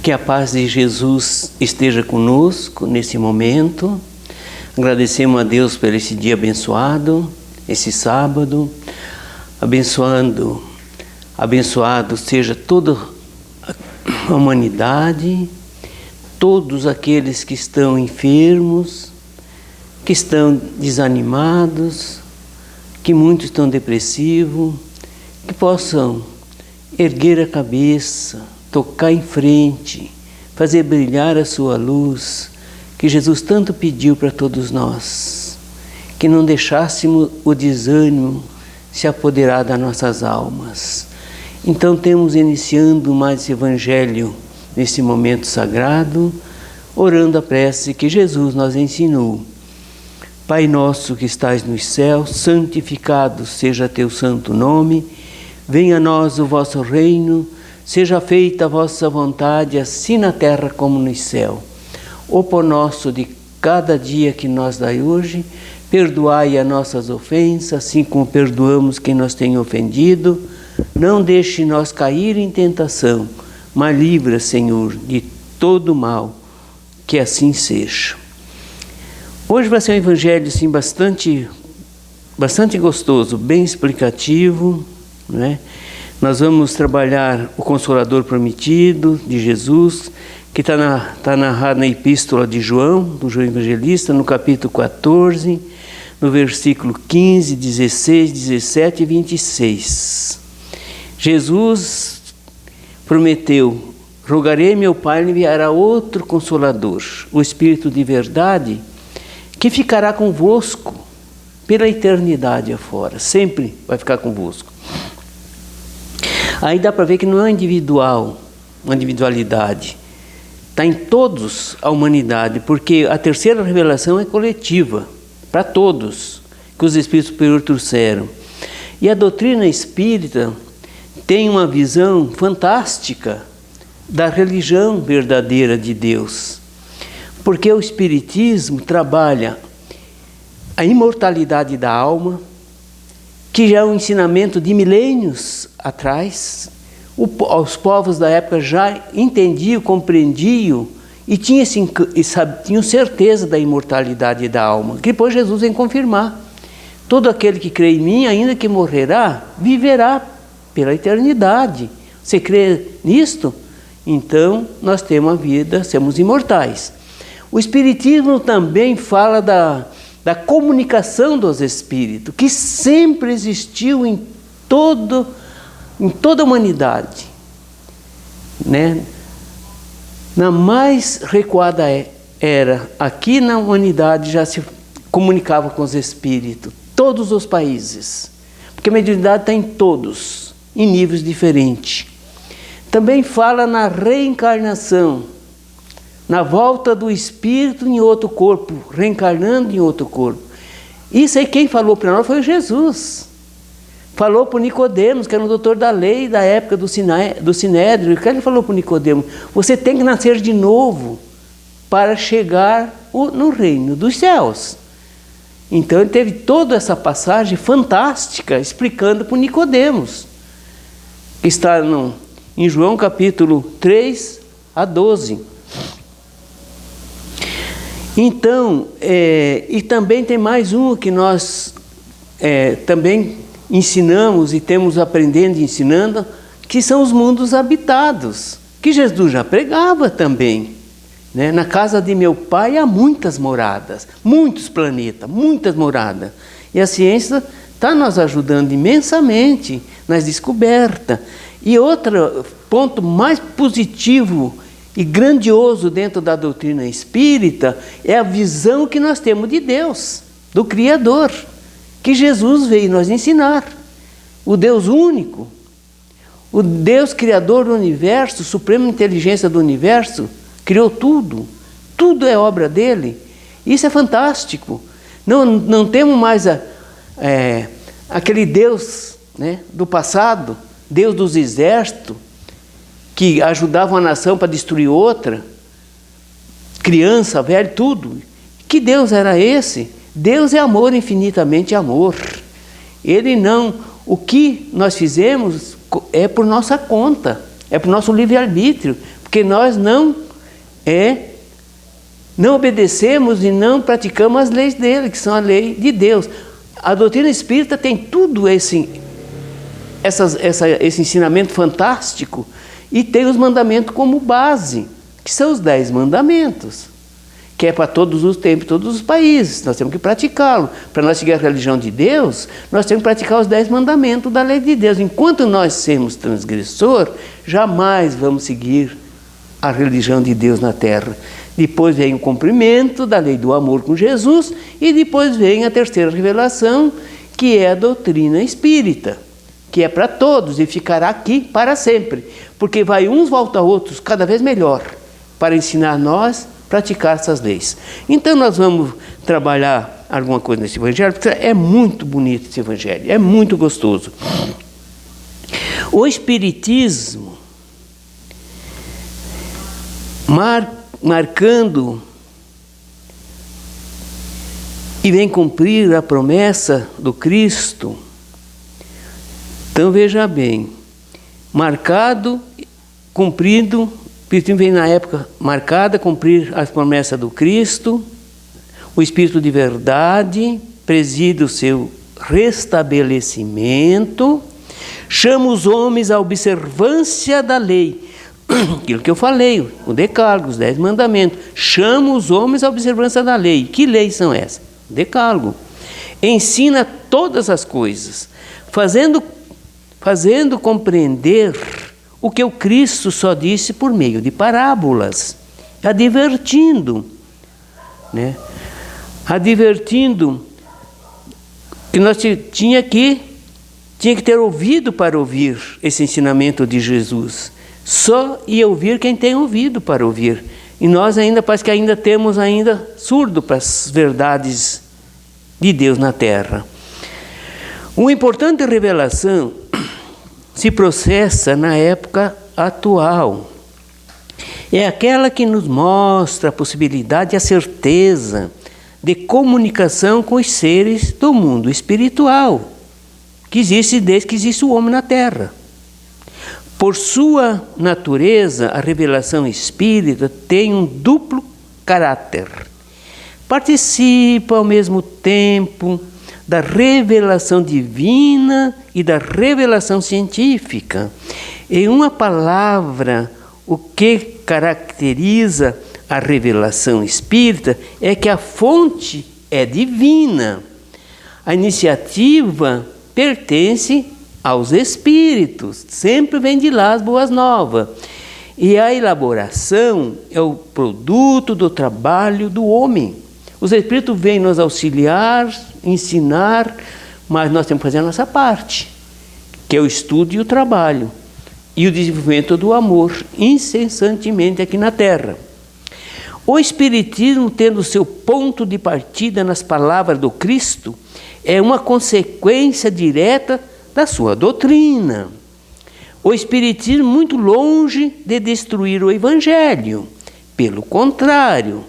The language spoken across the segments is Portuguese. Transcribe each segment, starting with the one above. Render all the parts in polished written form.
Que a paz de Jesus esteja conosco nesse momento. Agradecemos a Deus por esse dia abençoado, esse sábado. Abençoado seja toda a humanidade, todos aqueles que estão enfermos, que estão desanimados, que muitos estão depressivos, que possam erguer a cabeça, tocar em frente, fazer brilhar a sua luz, que Jesus tanto pediu para todos nós, que não deixássemos o desânimo se apoderar das nossas almas. Então temos iniciando mais esse Evangelho nesse momento sagrado, orando a prece que Jesus nos ensinou. Pai nosso que estais nos céus, santificado seja teu santo nome, venha a nós o vosso reino, seja feita a vossa vontade, assim na terra como no céu. O pão nosso de cada dia que nos dai hoje, perdoai as nossas ofensas, assim como perdoamos quem nos tem ofendido. Não deixe nós cair em tentação, mas livra, Senhor, de todo mal, que assim seja. Hoje vai ser um evangelho assim, bastante gostoso, bem explicativo, né? Nós vamos trabalhar o Consolador Prometido de Jesus, que está narrado na Epístola de João, do João Evangelista, no capítulo 14, no versículo 15, 16, 17 e 26. Jesus prometeu: rogarei meu Pai, ele enviará outro Consolador, o Espírito de verdade, que ficará convosco pela eternidade afora, sempre vai ficar convosco. Aí dá para ver que não é individual, uma individualidade. Está em todos a humanidade, porque a terceira revelação é coletiva, para todos, que os Espíritos superiores trouxeram. E a doutrina espírita tem uma visão fantástica da religião verdadeira de Deus, porque o Espiritismo trabalha a imortalidade da alma, que já é um ensinamento de milênios atrás. Os povos da época já entendiam, compreendiam e tinham certeza da imortalidade da alma, que depois Jesus vem confirmar. Todo aquele que crê em mim, ainda que morrerá, viverá pela eternidade. Você crê nisto? Então nós temos a vida, somos imortais. O Espiritismo também fala da comunicação dos espíritos, que sempre existiu em toda a humanidade, né? Na mais recuada era, aqui na humanidade já se comunicava com os espíritos, todos os países, porque a mediunidade está em todos, em níveis diferentes. Também fala na reencarnação, na volta do espírito em outro corpo, reencarnando em outro corpo. Isso aí quem falou para nós foi Jesus. Falou para Nicodemos, que era um doutor da lei da época do Sinédrio. O que ele falou para Nicodemos? Você tem que nascer de novo para chegar no reino dos céus. Então ele teve toda essa passagem fantástica explicando para Nicodemos, que está em João capítulo 3 a 12. Então, e também tem mais um que nós também ensinamos e temos aprendendo e ensinando, que são os mundos habitados, que Jesus já pregava também, né? Na casa de meu Pai há muitas moradas, muitos planetas, muitas moradas. E a ciência está nos ajudando imensamente nas descobertas. E outro ponto mais positivo e grandioso dentro da doutrina espírita é a visão que nós temos de Deus, do Criador, que Jesus veio nos ensinar. O Deus único, o Deus Criador do universo, suprema inteligência do universo, criou tudo. Tudo é obra dele. Isso é fantástico. Não temos mais aquele Deus, né, do passado, Deus dos exércitos, que ajudava uma nação para destruir outra, criança, velho, tudo. Que Deus era esse? Deus é amor, infinitamente amor. Ele não... O que nós fizemos é por nossa conta, é por nosso livre-arbítrio, porque nós não obedecemos e não praticamos as leis dele, que são a lei de Deus. A doutrina espírita tem tudo esse ensinamento fantástico e tem os mandamentos como base, que são os 10 mandamentos, que é para todos os tempos, todos os países. Nós temos que praticá-lo. Para nós seguir a religião de Deus, nós temos que praticar os 10 mandamentos da lei de Deus. Enquanto nós sermos transgressor, jamais vamos seguir a religião de Deus na terra. Depois vem o cumprimento da lei do amor com Jesus e depois vem a terceira revelação, que é a doutrina espírita, que é para todos e ficará aqui para sempre, porque vai uns volta a outros cada vez melhor para ensinar nós a praticar essas leis. Então nós vamos trabalhar alguma coisa nesse evangelho, porque é muito bonito esse evangelho, é muito gostoso. O Espiritismo, marcando e vem cumprir a promessa do Cristo. Então veja bem, marcado, cumprido, o Espiritismo vem na época marcada, cumprir as promessas do Cristo, o Espírito de verdade preside o seu restabelecimento, chama os homens à observância da lei. Aquilo que eu falei, o Decálogo, os 10 mandamentos. Chama os homens à observância da lei. Que leis são essas? Decálogo. Ensina todas as coisas, fazendo compreender o que o Cristo só disse por meio de parábolas, advertindo, né? Advertindo que nós tinha que ter ouvido para ouvir esse ensinamento de Jesus. Só ia ouvir quem tem ouvido para ouvir. E nós ainda, parece que ainda temos surdo para as verdades de Deus na terra. Uma importante revelação se processa na época atual. É aquela que nos mostra a possibilidade e a certeza de comunicação com os seres do mundo espiritual, que existe desde que existe o homem na terra. Por sua natureza, a revelação espírita tem um duplo caráter. Participa ao mesmo tempo da revelação divina e da revelação científica. Em uma palavra, o que caracteriza a revelação espírita é que a fonte é divina. A iniciativa pertence aos espíritos, sempre vem de lá as boas novas. E a elaboração é o produto do trabalho do homem. Os espíritos vêm nos auxiliar, ensinar, mas nós temos que fazer a nossa parte, que é o estudo e o trabalho, e o desenvolvimento do amor, incessantemente aqui na Terra. O Espiritismo, tendo seu ponto de partida nas palavras do Cristo, é uma consequência direta da sua doutrina. O Espiritismo, muito longe de destruir o Evangelho, pelo contrário,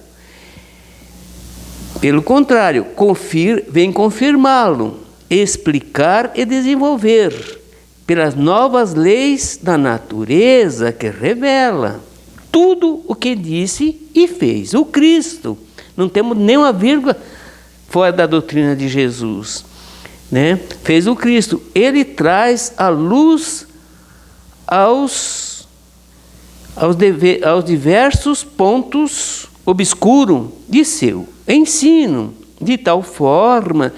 vem confirmá-lo, explicar e desenvolver pelas novas leis da natureza que revela tudo o que disse e fez o Cristo. Não temos nenhuma vírgula fora da doutrina de Jesus, né? Fez o Cristo. Ele traz a luz aos diversos pontos obscuros de seu ensino, de tal forma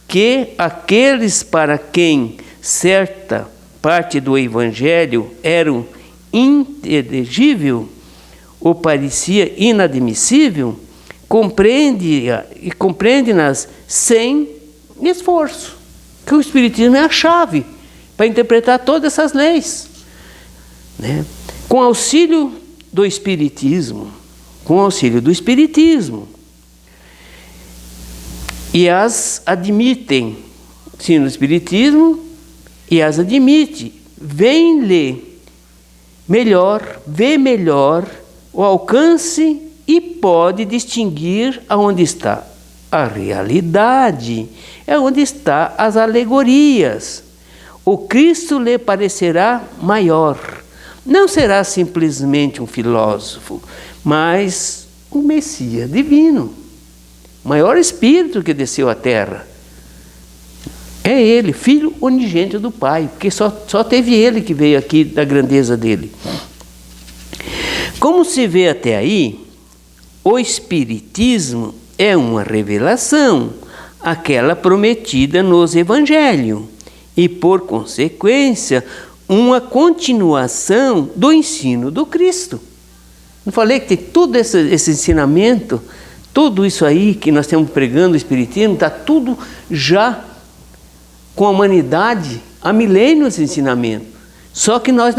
que aqueles para quem certa parte do Evangelho eram inteligível ou parecia inadmissível, compreende-nas sem esforço, que o Espiritismo é a chave para interpretar todas essas leis, né? Com auxílio do Espiritismo, e as admitem, sim, no Espiritismo, e as admite, vê melhor o alcance e pode distinguir aonde está a realidade, é onde está as alegorias. O Cristo lhe parecerá maior, não será simplesmente um filósofo, mas um Messias divino, o maior Espírito que desceu à Terra. É Ele, Filho unigênito do Pai, porque só teve Ele que veio aqui da grandeza dele. Como se vê até aí, o Espiritismo é uma revelação, aquela prometida nos Evangelhos, e por consequência, uma continuação do ensino do Cristo. Não falei que tem todo esse ensinamento, tudo isso aí que nós estamos pregando, o Espiritismo, está tudo já com a humanidade há milênios de ensinamento. Só que nós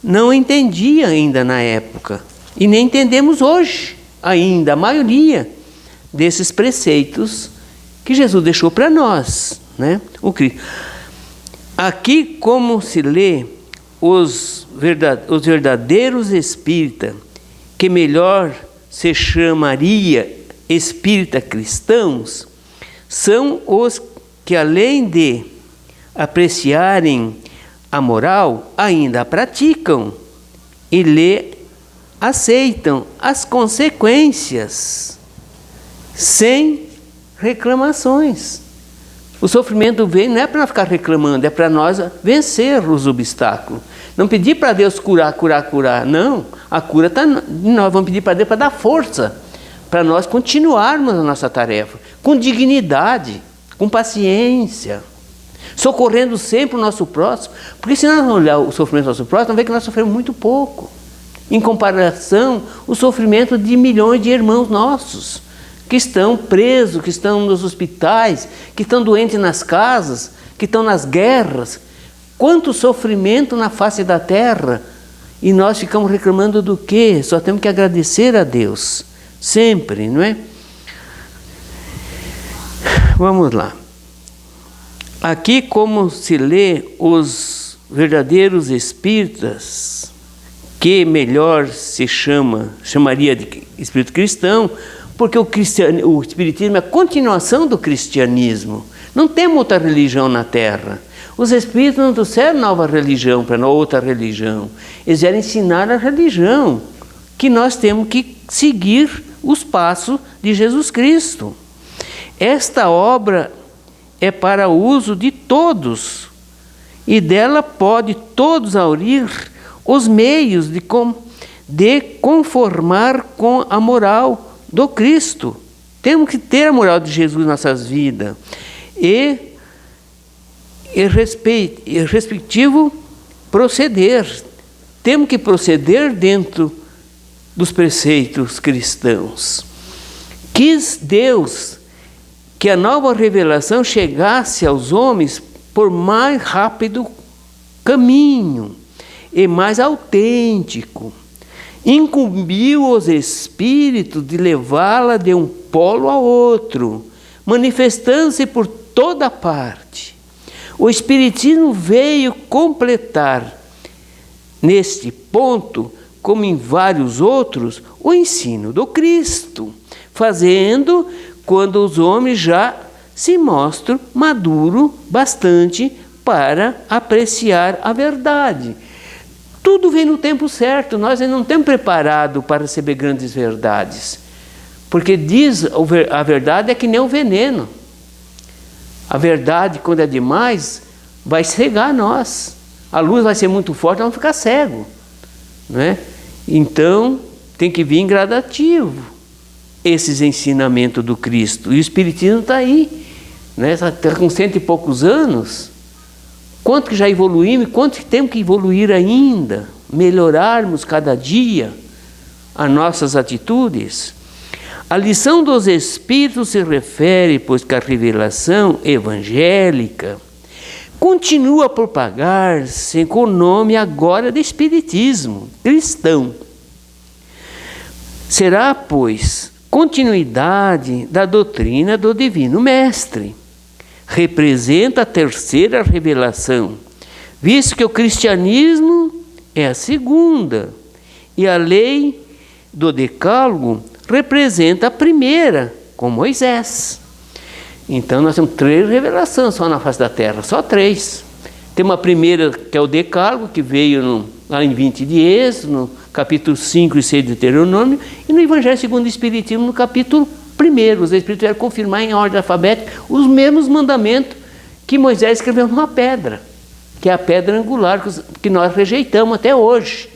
não entendia ainda na época, e nem entendemos hoje ainda, a maioria desses preceitos que Jesus deixou para nós, né? O Cristo. Aqui, como se lê, os verdadeiros espíritas, que melhor se chamaria espírita cristãos, são os que, além de apreciarem a moral, ainda a praticam e lhe aceitam as consequências sem reclamações. O sofrimento vem não é para ficar reclamando, é para nós vencer os obstáculos. Não pedir para Deus curar. Não, a cura está. Nós vamos pedir para Deus para dar força, para nós continuarmos a nossa tarefa, com dignidade, com paciência, socorrendo sempre o nosso próximo. Porque se nós não olhar o sofrimento do nosso próximo, vamos ver que nós sofremos muito pouco, em comparação ao sofrimento de milhões de irmãos nossos, que estão presos, que estão nos hospitais, que estão doentes nas casas, que estão nas guerras. Quanto sofrimento na face da terra! E nós ficamos reclamando do quê? Só temos que agradecer a Deus, sempre, não é? Vamos lá. Aqui, como se lê, os verdadeiros espíritas, que melhor se chamaria de espírito cristão, porque o espiritismo é a continuação do cristianismo. Não temos outra religião na Terra. Os espíritos não trouxeram nova religião para outra religião. Eles vieram ensinar a religião, que nós temos que seguir os passos de Jesus Cristo. Esta obra é para o uso de todos, e dela pode todos aurir os meios de conformar com a moral do Cristo. Temos que ter a moral de Jesus em nossas vidas e respectivo proceder. Temos que proceder dentro dos preceitos cristãos. Quis Deus que a nova revelação chegasse aos homens por mais rápido caminho e mais autêntico. Incumbiu os espíritos de levá-la de um polo a outro, manifestando-se por toda parte. O Espiritismo veio completar, neste ponto, como em vários outros, o ensino do Cristo, fazendo quando os homens já se mostram maduros bastante para apreciar a verdade. Tudo vem no tempo certo, nós ainda não estamos preparados para receber grandes verdades. Porque diz, a verdade é que nem o veneno. A verdade, quando é demais, vai cegar nós. A luz vai ser muito forte, nós vamos ficar cegos, não é? Então, tem que vir em gradativo esses ensinamentos do Cristo. E o Espiritismo está aí, né? Está com 100 e poucos anos. Quanto que já evoluímos, quanto que temos que evoluir ainda, melhorarmos cada dia as nossas atitudes. A lição dos Espíritos se refere, pois, que a revelação evangélica continua a propagar-se com o nome agora de Espiritismo cristão. Será, pois, continuidade da doutrina do Divino Mestre. Representa a terceira revelação, visto que o cristianismo é a segunda, e a lei do Decálogo representa a primeira, com Moisés. Então nós temos 3 revelações só na face da terra, só 3. Tem uma primeira que é o Decálogo, que veio lá em 20 de Êxodo, no capítulo 5 e 6 de Deuteronômio, e no Evangelho segundo o Espiritismo, no capítulo 1. Os Espíritos vieram confirmar em ordem alfabética os mesmos mandamentos que Moisés escreveu numa pedra, que é a pedra angular que nós rejeitamos até hoje.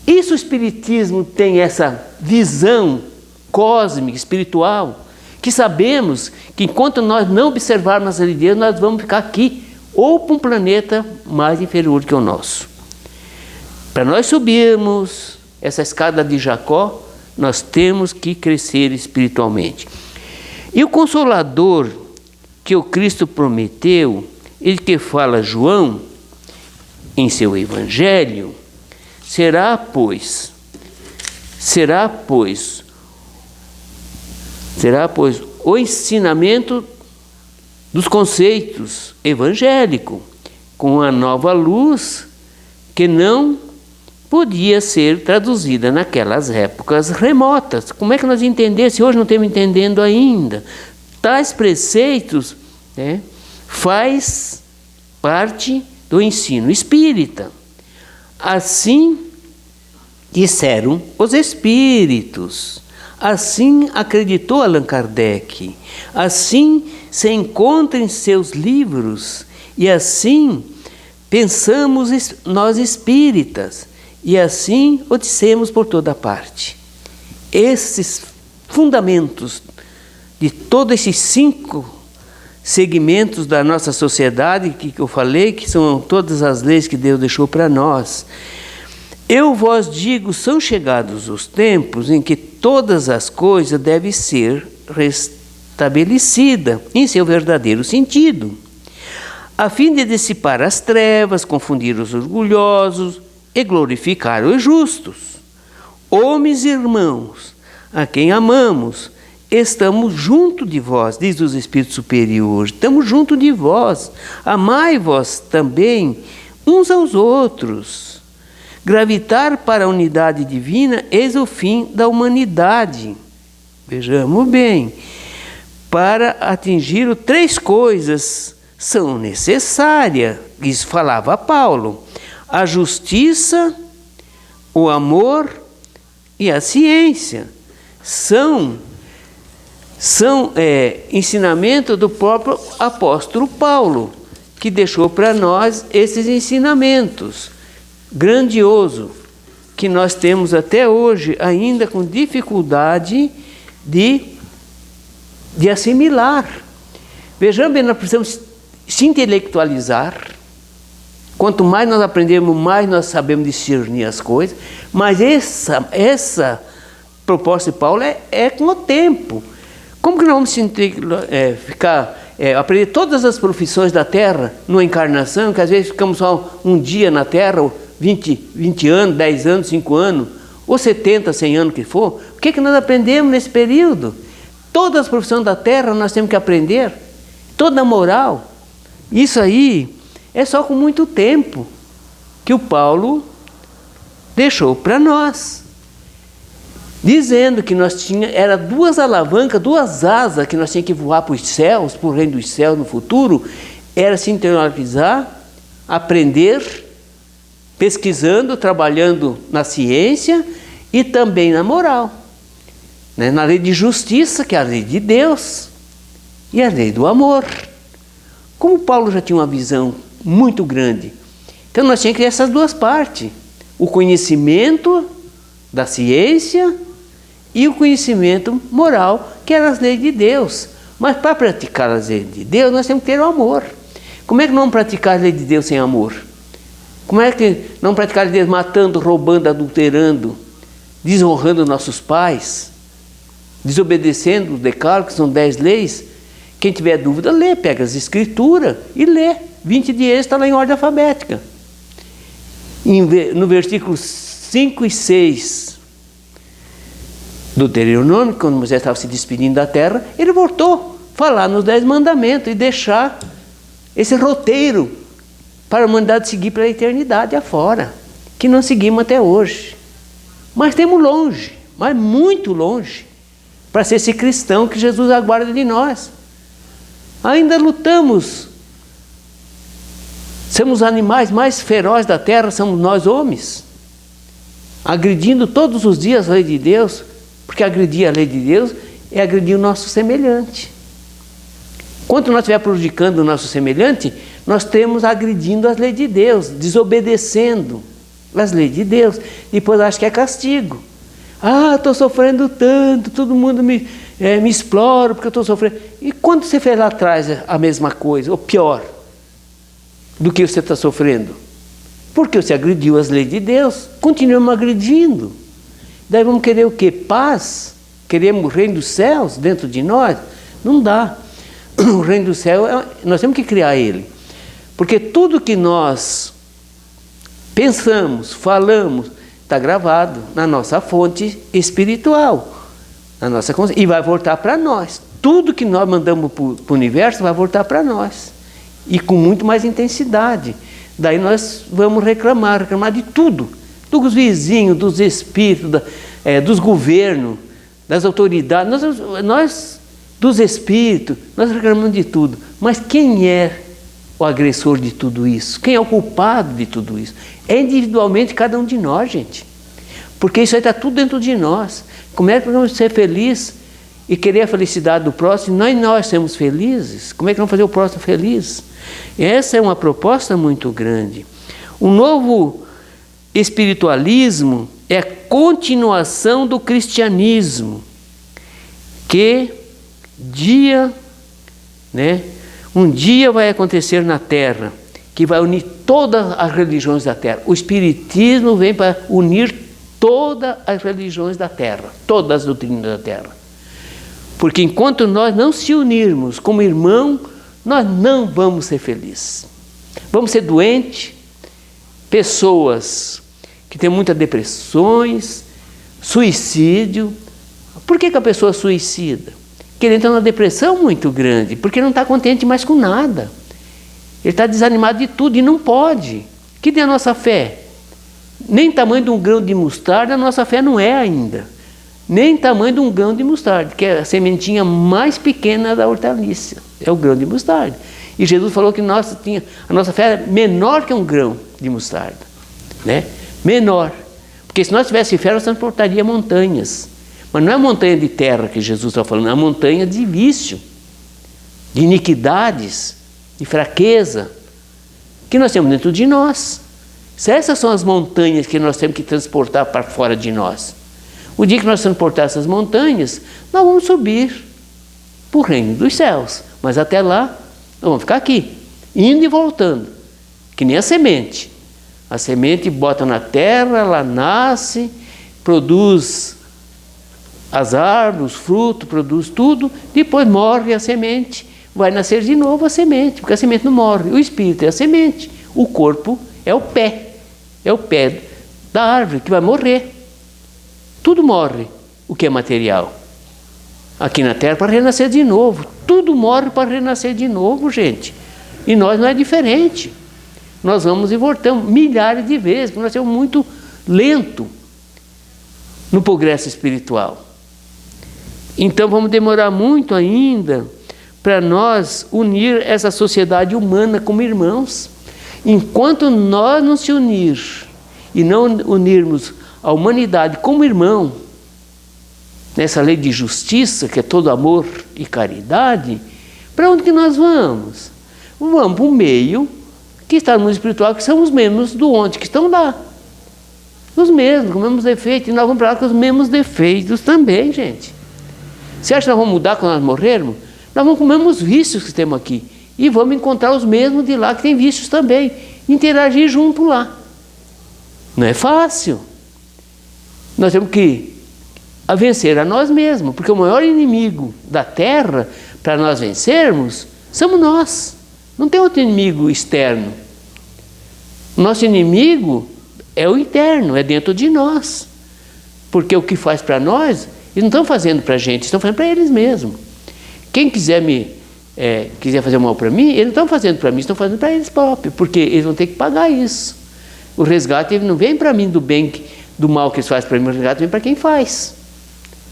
Isso o Espiritismo tem essa visão cósmica, espiritual, que sabemos que enquanto nós não observarmos a lei de Deus, nós vamos ficar aqui, ou para um planeta mais inferior que o nosso. Para nós subirmos essa escada de Jacó, nós temos que crescer espiritualmente. E o Consolador que o Cristo prometeu, ele que fala João em seu Evangelho, será, pois, o ensinamento dos conceitos evangélicos, com a nova luz que não podia ser traduzida naquelas épocas remotas. Como é que nós entendemos, se hoje não estamos entendendo ainda? Tais preceitos, né, faz parte do ensino espírita. Assim disseram os espíritos. Assim acreditou Allan Kardec, assim se encontra em seus livros, e assim pensamos nós espíritas, e assim o dissemos por toda parte. Esses fundamentos de todos esses 5 segmentos da nossa sociedade, que eu falei, que são todas as leis que Deus deixou para nós. Eu vos digo, são chegados os tempos em que todas as coisas devem ser restabelecidas em seu verdadeiro sentido, a fim de dissipar as trevas, confundir os orgulhosos e glorificar os justos. Homens e irmãos, a quem amamos, estamos junto de vós, diz os Espíritos Superiores, estamos junto de vós, amai-vos também uns aos outros. Gravitar para a unidade divina, eis o fim da humanidade. Vejamos bem, para atingir 3 coisas são necessárias, isso falava Paulo: a justiça, o amor e a ciência. São ensinamento do próprio apóstolo Paulo, que deixou para nós esses ensinamentos. Grandioso, que nós temos até hoje ainda com dificuldade de assimilar. Vejamos bem, nós precisamos se intelectualizar. Quanto mais nós aprendemos, mais nós sabemos discernir as coisas. Mas essa proposta de Paulo é com o tempo. Como que nós vamos aprender todas as profissões da Terra numa encarnação, que às vezes ficamos só um dia na Terra, 20 anos, 10 anos, 5 anos, ou 70, 100 anos que for? O que nós aprendemos nesse período? Todas as profissões da Terra nós temos que aprender, toda a moral. Isso aí é só com muito tempo que o Paulo deixou para nós, dizendo que nós era 2 alavancas, 2 asas que nós tínhamos que voar para os céus, para o reino dos céus no futuro. Era se interiorizar, aprender, pesquisando, trabalhando na ciência e também na moral, né? Na lei de justiça, que é a lei de Deus, e a lei do amor. Como Paulo já tinha uma visão muito grande, então nós tínhamos que ter essas 2 partes: o conhecimento da ciência e o conhecimento moral, que eram as leis de Deus. Mas para praticar as leis de Deus, nós temos que ter o amor. Como é que não vamos praticar as leis de Deus sem amor? Como é que não praticar as leis matando, roubando, adulterando, desonrando nossos pais, desobedecendo os decálogos, que são 10 leis? Quem tiver dúvida, lê, pega as escrituras e lê. 20 de Êxodo está lá em ordem alfabética. No versículo 5 e 6 do Deuteronômio, quando Moisés estava se despedindo da terra, ele voltou a falar nos 10 mandamentos e deixar esse roteiro para a humanidade seguir pela eternidade afora, que não seguimos até hoje. Mas temos longe, mas muito longe, para ser esse cristão que Jesus aguarda de nós. Ainda lutamos Somos os animais mais ferozes da terra, somos nós homens, agredindo todos os dias a lei de Deus, porque agredir a lei de Deus é agredir o nosso semelhante. Quando nós estiver prejudicando o nosso semelhante, nós estamos agredindo as leis de Deus, desobedecendo as leis de Deus. Depois acho que é castigo. Ah, estou sofrendo tanto, todo mundo me explora porque eu estou sofrendo. E quando você fez lá atrás a mesma coisa, ou pior, do que você está sofrendo? Porque você agrediu as leis de Deus, continuamos agredindo. Daí vamos querer o quê? Paz? Queremos o reino dos céus dentro de nós? Não dá. O reino do céu, nós temos que criar ele. Porque tudo que nós pensamos, falamos, está gravado na nossa fonte espiritual, na nossa consciência, e vai voltar para nós. Tudo que nós mandamos para o universo vai voltar para nós. E com muito mais intensidade. Daí nós vamos reclamar de tudo. Dos vizinhos, dos espíritos, dos governos, das autoridades. Nós dos espíritos, nós reclamamos de tudo. Mas quem é o agressor de tudo isso? Quem é o culpado de tudo isso? É individualmente cada um de nós, gente. Porque isso aí está tudo dentro de nós. Como é que vamos ser felizes e querer a felicidade do próximo? Nós sermos felizes. Como é que vamos fazer o próximo feliz? Essa é uma proposta muito grande. O novo espiritualismo é a continuação do cristianismo, que um dia vai acontecer na Terra, que vai unir todas as religiões da Terra. O Espiritismo vem para unir todas as religiões da Terra, todas as doutrinas da Terra. Porque enquanto nós não se unirmos como irmão, nós não vamos ser felizes. Vamos ser doentes, pessoas que têm muitas depressões, suicídio. Por que a pessoa suicida? Porque ele entra numa depressão muito grande, porque não está contente mais com nada. Ele está desanimado de tudo e não pode. Que tem a nossa fé? Nem tamanho de um grão de mostarda a nossa fé não é ainda. Nem tamanho de um grão de mostarda, que é a sementinha mais pequena da hortaliça. É o grão de mostarda. E Jesus falou que a nossa fé é menor que um grão de mostarda. Né? Menor. Porque se nós tivéssemos fé, nós transportaríamos montanhas. Mas não é montanha de terra que Jesus está falando, é uma montanha de vício, de iniquidades, de fraqueza, que nós temos dentro de nós. Se essas são as montanhas que nós temos que transportar para fora de nós. O dia que nós transportar essas montanhas, nós vamos subir para o reino dos céus. Mas até lá, nós vamos ficar aqui, indo e voltando, que nem a semente. A semente bota na terra, ela nasce, produz as árvores, fruto, produz tudo, depois morre a semente, vai nascer de novo a semente, porque a semente não morre. O espírito é a semente, o corpo é o pé da árvore que vai morrer. Tudo morre, o que é material. Aqui na terra para renascer de novo. Tudo morre para renascer de novo, gente. E nós não é diferente. Nós vamos e voltamos milhares de vezes, porque nós somos muito lentos no progresso espiritual. Então vamos demorar muito ainda para nós unir essa sociedade humana como irmãos. Enquanto nós não se unir e não unirmos a humanidade como irmão, nessa lei de justiça, que é todo amor e caridade, para onde que nós vamos? Vamos para o meio que está no mundo espiritual, que são os mesmos do ontem, que estão lá. Os mesmos, com os mesmos defeitos, e nós vamos para lá com os mesmos defeitos também, gente. Você acha que nós vamos mudar quando nós morrermos? Nós vamos com os mesmos vícios que temos aqui. E vamos encontrar os mesmos de lá, que têm vícios também. Interagir junto lá. Não é fácil. Nós temos que vencer a nós mesmos, porque o maior inimigo da Terra, para nós vencermos, somos nós. Não tem outro inimigo externo. Nosso inimigo é o interno, é dentro de nós. Porque o que faz para nós, eles não estão fazendo para a gente, estão fazendo para eles mesmos. Quem quiser quiser fazer mal para mim, eles não estão fazendo para mim, estão fazendo para eles próprios, porque eles vão ter que pagar isso. O resgate não vem para mim do bem, do mal que eles fazem para mim, o resgate vem para quem faz.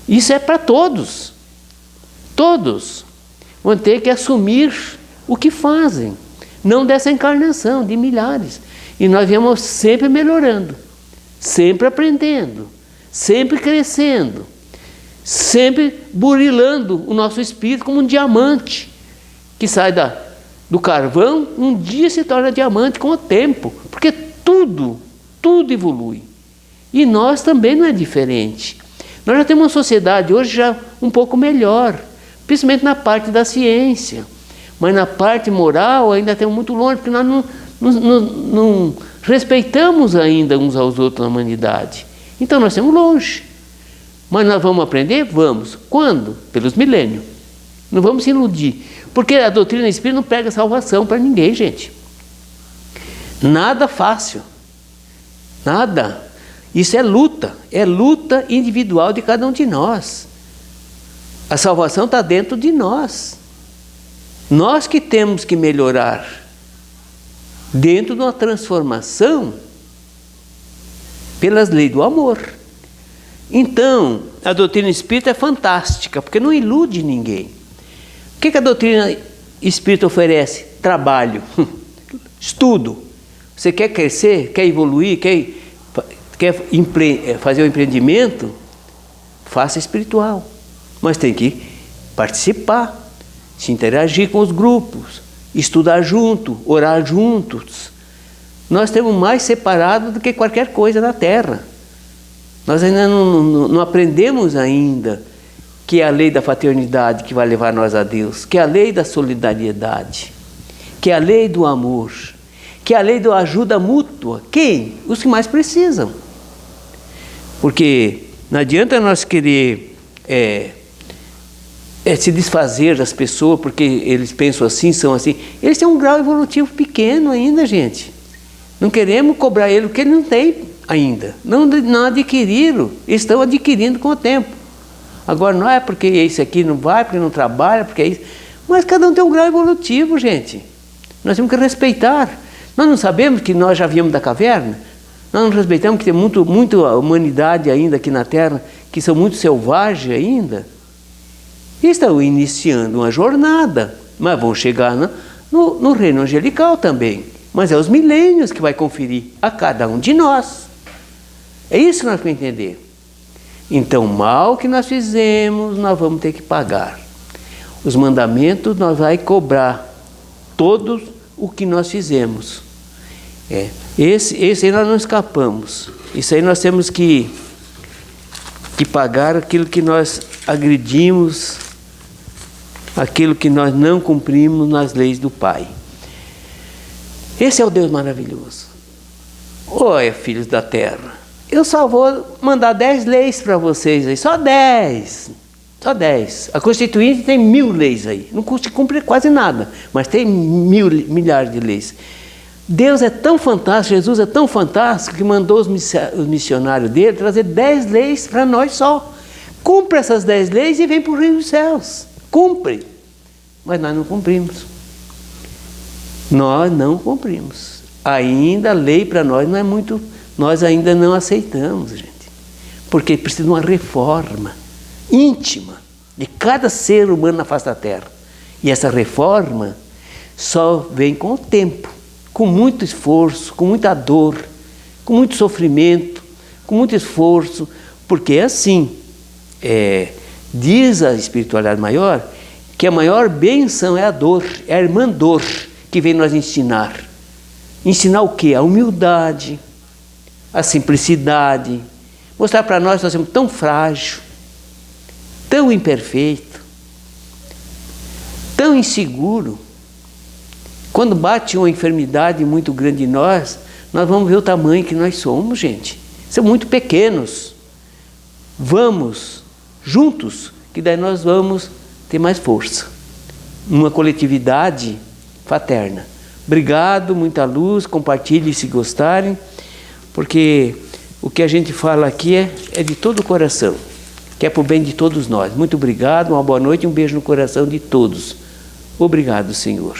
Isso é para todos. Todos vão ter que assumir o que fazem. Não dessa encarnação, de milhares. E nós viemos sempre melhorando, sempre aprendendo, sempre crescendo, sempre burilando o nosso espírito como um diamante que sai do carvão, um dia se torna diamante com o tempo, porque tudo evolui. E nós também não é diferente. Nós já temos uma sociedade hoje já um pouco melhor, principalmente na parte da ciência, mas na parte moral ainda temos muito longe, porque nós não respeitamos ainda uns aos outros na humanidade. Então nós estamos longe. Mas nós vamos aprender? Vamos. Quando? Pelos milênios. Não vamos se iludir. Porque a doutrina espírita não pega salvação para ninguém, gente. Nada fácil. Nada. Isso é luta individual de cada um de nós. A salvação está dentro de nós. Nós que temos que melhorar dentro de uma transformação pelas leis do amor. Então, a doutrina espírita é fantástica, porque não ilude ninguém. O que a doutrina espírita oferece? Trabalho, estudo. Você quer crescer, quer evoluir, quer fazer um empreendimento? Faça espiritual. Mas tem que participar, se interagir com os grupos, estudar junto, orar juntos. Nós temos mais separado do que qualquer coisa na Terra. Nós ainda não aprendemos ainda que é a lei da fraternidade que vai levar nós a Deus, que é a lei da solidariedade, que é a lei do amor, que é a lei da ajuda mútua. Quem? Os que mais precisam. Porque não adianta nós querer se desfazer das pessoas porque eles pensam assim, são assim. Eles têm um grau evolutivo pequeno ainda, gente. Não queremos cobrar ele porque ele não tem ainda. Não adquiriram, estão adquirindo com o tempo. Agora não é porque esse aqui não vai, porque não trabalha, porque é isso. Mas cada um tem um grau evolutivo, gente. Nós temos que respeitar. Nós não sabemos que nós já viemos da caverna? Nós não respeitamos que tem muita humanidade ainda aqui na Terra, que são muito selvagens ainda? E estão iniciando uma jornada, mas vão chegar no reino angelical também. Mas é os milênios que vai conferir a cada um de nós. É isso que nós temos que entender. Então, o mal que nós fizemos, nós vamos ter que pagar. Os mandamentos, nós vamos cobrar todos o que nós fizemos. Esse aí nós não escapamos. Isso aí nós temos que pagar aquilo que nós agredimos, aquilo que nós não cumprimos nas leis do Pai. Esse é o Deus maravilhoso. Olha, filhos da terra, eu só vou mandar 10 leis para vocês aí, só 10. Só 10. A Constituinte tem 1000 leis aí, não cumpre quase nada, mas tem milhares de leis. Deus é tão fantástico, Jesus é tão fantástico que mandou os missionários dele trazer 10 leis para nós só. Cumpre essas 10 leis e vem para o reino dos céus. Cumpre. Mas nós não cumprimos. Nós não cumprimos. Ainda a lei para nós não é muito, nós ainda não aceitamos, gente. Porque precisa de uma reforma íntima de cada ser humano na face da terra. E essa reforma só vem com o tempo, com muito esforço, com muita dor, com muito sofrimento, com muito esforço, porque é assim, diz a espiritualidade maior, que a maior bênção é a dor, é a irmã dor que vem nos ensinar. Ensinar o quê? A humildade, a simplicidade, mostrar para nós que nós somos tão frágil, tão imperfeito, tão inseguro. Quando bate uma enfermidade muito grande em nós, nós vamos ver o tamanho que nós somos, gente. Somos muito pequenos. Vamos juntos, que daí nós vamos ter mais força. Uma coletividade fraterna. Obrigado, muita luz, compartilhe se gostarem, porque o que a gente fala aqui é de todo o coração, que é para o bem de todos nós. Muito obrigado, uma boa noite e um beijo no coração de todos. Obrigado, Senhor.